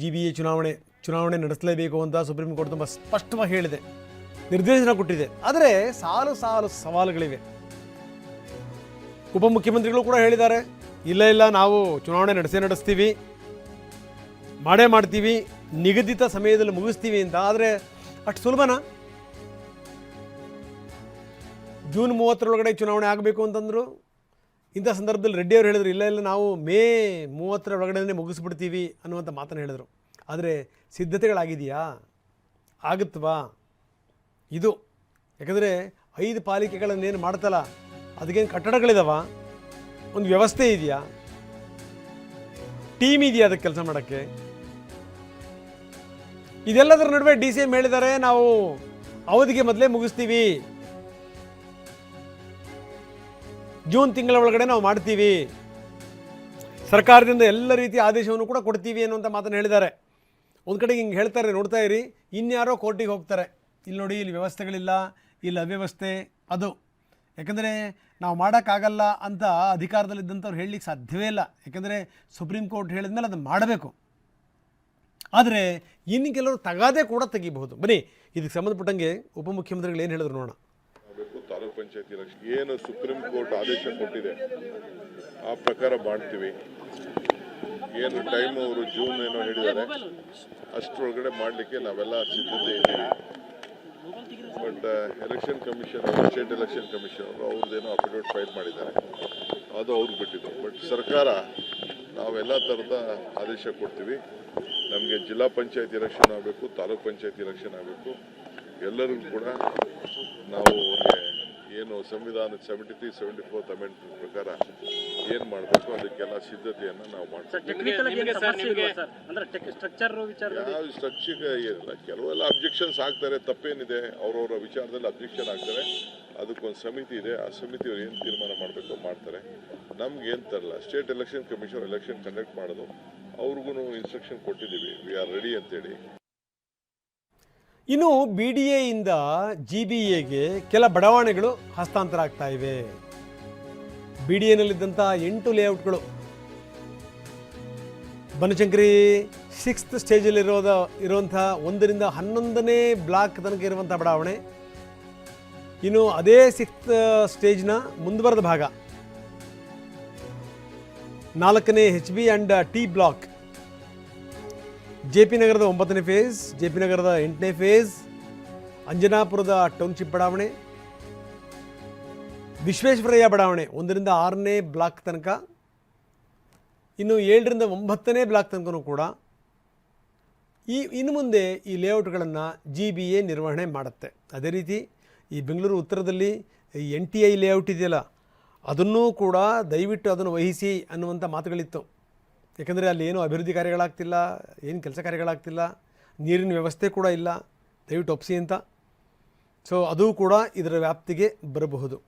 GBA ಚುನಾವಣೆ ನಡೆಸಲೇಬೇಕು ಅಂತ supreme court ತುಂಬ ಸ್ಪಷ್ಟವಾಗಿ ಹೇಳಿದೆ, ನಿರ್ದೇಶನ ಕೊಟ್ಟಿದೆ. ಆದರೆ ಸಾಲು ಸವಾಲುಗಳಿವೆ. ಉಪಮುಖ್ಯಮಂತ್ರಿಗಳು ಕೂಡ ಹೇಳಿದ್ದಾರೆ, ಇಲ್ಲ ನಾವು ಚುನಾವಣೆ ನಡೆಸ್ತೀವಿ, ಮಾಡ್ತೀವಿ, ನಿಗದಿತ ಸಮಯದಲ್ಲಿ ಮುಗಿಸ್ತೀವಿ ಅಂತ. ಆದರೆ ಅಷ್ಟು ಸುಲಭನಾ? ಜೂನ್ 30 ಚುನಾವಣೆ ಆಗಬೇಕು ಅಂತಂದರು. ಇಂಥ ಸಂದರ್ಭದಲ್ಲಿ ರೆಡ್ಡಿ ಅವರು ಹೇಳಿದರು, ಇಲ್ಲ ನಾವು ಮೇ 30 ಮುಗಿಸ್ಬಿಡ್ತೀವಿ ಅನ್ನುವಂಥ ಮಾತನ್ನು ಹೇಳಿದರು. ಆದರೆ ಸಿದ್ಧತೆಗಳಾಗಿದೆಯಾ? ಆಗುತ್ತವಾ? ಇದು ಯಾಕಂದರೆ 5 ಪಾಲಿಕೆಗಳನ್ನೇನು ಮಾಡ್ತಲ್ಲ, ಅದಕ್ಕೇನು ಕಟ್ಟಡಗಳಿದಾವ? ಒಂದು ವ್ಯವಸ್ಥೆ ಇದೆಯಾ? ಟೀಮ್ ಇದೆಯಾ ಅದಕ್ಕೆ ಕೆಲಸ ಮಾಡೋಕ್ಕೆ? ಇದೆಲ್ಲದರ ನಡುವೆ DCM ಹೇಳಿದ್ದಾರೆ, ನಾವು ಅವಧಿಗೆ ಮೊದಲೇ ಮುಗಿಸ್ತೀವಿ, ಜೂನ್ ತಿಂಗಳ ಒಳಗಡೆ ನಾವು ಮಾಡ್ತೀವಿ, ಸರ್ಕಾರದಿಂದ ಎಲ್ಲ ರೀತಿಯ ಆದೇಶವನ್ನು ಕೂಡ ಕೊಡ್ತೀವಿ ಅನ್ನುವಂಥ ಮಾತನ್ನು ಹೇಳಿದ್ದಾರೆ. ಒಂದು ಕಡೆಗೆ ಹಿಂಗೆ ಹೇಳ್ತಾರೆ, ನೋಡ್ತಾ ಇರಿ, ಇನ್ಯಾರೋ ಕೋರ್ಟಿಗೆ ಹೋಗ್ತಾರೆ, ಇಲ್ಲಿ ನೋಡಿ ಇಲ್ಲಿ ವ್ಯವಸ್ಥೆಗಳಿಲ್ಲ, ಇಲ್ಲಿ ಅವ್ಯವಸ್ಥೆ ಅದು. ಯಾಕಂದರೆ ನಾವು ಮಾಡೋಕ್ಕಾಗಲ್ಲ ಅಂತ ಅಧಿಕಾರದಲ್ಲಿದ್ದಂಥವ್ರು ಹೇಳಲಿಕ್ಕೆ ಸಾಧ್ಯವೇ ಇಲ್ಲ. ಯಾಕಂದರೆ ಸುಪ್ರೀಂ ಕೋರ್ಟ್ ಹೇಳಿದ ಮೇಲೆ ಅದನ್ನು ಮಾಡಬೇಕು. ಆದರೆ ಇನ್ನು ಕೆಲವರು ತಗಾದೆ ಕೂಡ ತೆಗಿಬಹುದು. ಬನ್ನಿ, ಇದಕ್ಕೆ ಸಂಬಂಧಪಟ್ಟಂಗೆ ಉಪಮುಖ್ಯಮಂತ್ರಿಗಳು ಏನು ಹೇಳಿದ್ರು ನೋಡೋಣ. ತಾಲೂಕ್ ಪಂಚಾಯತಿ ಎಲೆಕ್ಷನ್ ಏನು ಸುಪ್ರೀಂ ಕೋರ್ಟ್ ಆದೇಶ ಕೊಟ್ಟಿದೆ ಆ ಪ್ರಕಾರ ಮಾಡ್ತೀವಿ. ಏನು ಟೈಮ್ ಅವರು ಜೂನ್ ಏನೋ ಹೇಳಿದ್ದಾರೆ, ಅಷ್ಟರೊಳಗಡೆ ಮಾಡಲಿಕ್ಕೆ ನಾವೆಲ್ಲ ಸಿದ್ಧತೆ ಇದ್ದೀವಿ. But election commission, state election commission ಅವರು ಅವ್ರದ್ದೇನೋ ಅಫಿಡವಿಟ್ ಫೈಲ್ ಮಾಡಿದ್ದಾರೆ, ಅದು ಅವ್ರಿಗೆ ಬಿಟ್ಟಿದ್ದು. ಬಟ್ ಸರ್ಕಾರ ನಾವೆಲ್ಲ ಥರದ ಆದೇಶ ಕೊಡ್ತೀವಿ. ನಮಗೆ ಜಿಲ್ಲಾ ಪಂಚಾಯತ್ ಎಲೆಕ್ಷನ್ ಆಗಬೇಕು, ತಾಲೂಕ್ ಪಂಚಾಯತ್ ಎಲೆಕ್ಷನ್ ಆಗಬೇಕು. ಎಲ್ಲರಿಗೂ ಕೂಡ ನಾವು ಏನು ಸಂವಿಧಾನ 73, 74th ಅಮೆಂಡ್ಮೆಂಟ್ ಪ್ರಕಾರ ಏನು ಮಾಡಬೇಕು ಅದಕ್ಕೆಲ್ಲ ಸಿದ್ಧತೆಯನ್ನು ನಾವು ಮಾಡ್ತೀವಿ. ಯಾವ ಸ್ಟ್ರಕ್ಚರ್ ಏನಿಲ್ಲ, ಕೆಲವೆಲ್ಲ ಅಬ್ಜೆಕ್ಷನ್ಸ್ ಆಗ್ತಾರೆ, ತಪ್ಪೇನಿದೆ, ಅವ್ರವ್ರ ವಿಚಾರದಲ್ಲಿ ಅಬ್ಜೆಕ್ಷನ್ ಆಗ್ತಾರೆ. ಅದಕ್ಕೊಂದು ಸಮಿತಿ ಇದೆ, ಆ ಸಮಿತಿಯವ್ರು ಏನು ತೀರ್ಮಾನ ಮಾಡಬೇಕು ಮಾಡ್ತಾರೆ. ನಮ್ಗೆ ಏನು ತರಲ್ಲ, state election commission election conduct ಮಾಡೋದು, ಅವ್ರಿಗೂ ಇನ್ಸ್ಟ್ರಕ್ಷನ್ ಕೊಟ್ಟಿದ್ದೀವಿ, ವಿ ಆರ್ ರೆಡಿ ಅಂತೇಳಿ. ಇನ್ನು BDAಯಿಂದ GBAಗೆ ಕೆಲ ಬಡಾವಣೆಗಳು ಹಸ್ತಾಂತರ ಆಗ್ತಾ ಇವೆ. BDAನಲ್ಲಿದ್ದಂಥ 8 ಲೇಔಟ್ಗಳು ಬನಶಂಕರಿ 6th ಸ್ಟೇಜಲ್ಲಿ ಇರುವಂಥ 1ರಿಂದ 11ನೇ ಬ್ಲಾಕ್ ತನಕ ಇರುವಂಥ ಬಡಾವಣೆ. ಇನ್ನು ಅದೇ 6th ಸ್ಟೇಜ್ನ ಮುಂದುವರೆದ ಭಾಗ 4ನೇ HB and T block, JP ನಗರದ 9ನೇ ಫೇಸ್, JP ನಗರದ 8ನೇ ಫೇಸ್, ಅಂಜನಾಪುರದ ಟೌನ್ಶಿಪ್ ಬಡಾವಣೆ, ವಿಶ್ವೇಶ್ವರಯ್ಯ ಬಡಾವಣೆ 1ರಿಂದ 6ನೇ ಬ್ಲಾಕ್ ತನಕ, ಇನ್ನು 7ರಿಂದ 9ನೇ ಬ್ಲಾಕ್ ತನಕನೂ ಕೂಡ ಇನ್ನು ಮುಂದೆ ಈ ಲೇಔಟ್ಗಳನ್ನು GBA ನಿರ್ವಹಣೆ ಮಾಡುತ್ತೆ. ಅದೇ ರೀತಿ ಈ ಬೆಂಗಳೂರು ಉತ್ತರದಲ್ಲಿ ಈ NTI ಲೇಔಟ್ ಇದೆಯಲ್ಲ, ಅದನ್ನೂ ಕೂಡ ದಯವಿಟ್ಟು ಅದನ್ನು ವಹಿಸಿ ಅನ್ನುವಂಥ ಮಾತುಗಳಿತ್ತು. ಯಾಕಂದರೆ ಅಲ್ಲಿ ಏನೂ ಅಭಿವೃದ್ಧಿ ಕಾರ್ಯಗಳಾಗ್ತಿಲ್ಲ, ಏನು ಕೆಲಸ ಕಾರ್ಯಗಳಾಗ್ತಿಲ್ಲ, ನೀರಿನ ವ್ಯವಸ್ಥೆ ಕೂಡ ಇಲ್ಲ, ದಯವಿಟ್ಟು ಒಪ್ಪಿಸಿ ಅಂತ. ಸೊ ಅದು ಕೂಡ ಇದರ ವ್ಯಾಪ್ತಿಗೆ ಬರಬಹುದು.